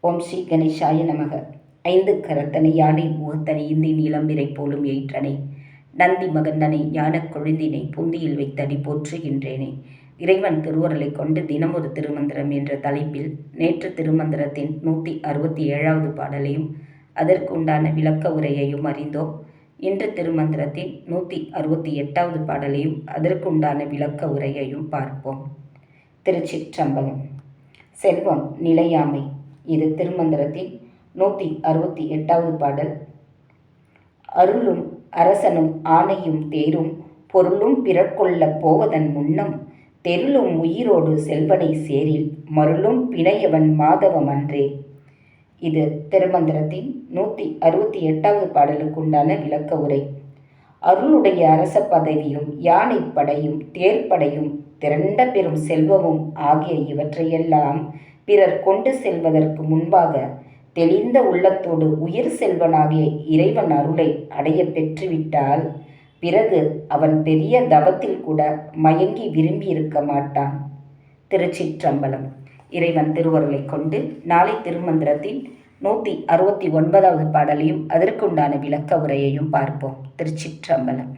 ஓம் ஸ்ரீ கணேசாய நமக. ஐந்து கரத்தனை யானை முகத்தனை இந்தி நீளம்பிரை போலும் எயிற்றனை நந்தி மகந்தனை ஞானக் கொழுந்தினை புந்தியில் வைத்தடி போற்றுகின்றேனே. இறைவன் திருவருளை கொண்டு தினமொரு திருமந்திரம் என்ற தலைப்பில் நேற்று திருமந்திரத்தின் 167வது பாடலையும் அதற்குண்டான விளக்க உரையையும் அறிந்தோம். இன்று திருமந்திரத்தின் 168வது பாடலையும் அதற்குண்டான விளக்க உரையையும் பார்ப்போம். திருச்சிற்றம்பலம். செல்வம் நிலையாமை. இது திருமந்திரத்தின் 168வது பாடல். அருளும் அரசனும் ஆணையும் தேரும் பொருளும் பிறர்கொள்ளப் போவதன் முன்னம் தெருளும் உயிரோடு செல்வனை சேரில் மருளும் பிணையவன் மாதவம் அன்றே. இது திருமந்திரத்தின் 168வது பாடலுக்குண்டான விளக்க உரை. அருளுடைய அரச பதவியும் யானை படையும் தேர்ப்படையும் திரண்ட பெரும் செல்வமும் ஆகிய இவற்றையெல்லாம் பிறர் கொண்டு செல்வதற்கு முன்பாக தெளிந்த உள்ளத்தோடு உயிர் செல்வனாகிய இறைவன் அருளை அடைய பெற்றுவிட்டால் பிறகு அவன் பெரிய தவத்தில் கூட மயங்கி விரும்பி இருக்க மாட்டான். திருச்சிற்றம்பலம். இறைவன் திருவருளை கொண்டு நாளை திருமந்திரத்தின் 169வது பாடலையும் அதற்குண்டான விளக்க உரையையும் பார்ப்போம். திருச்சிற்றம்பலம்.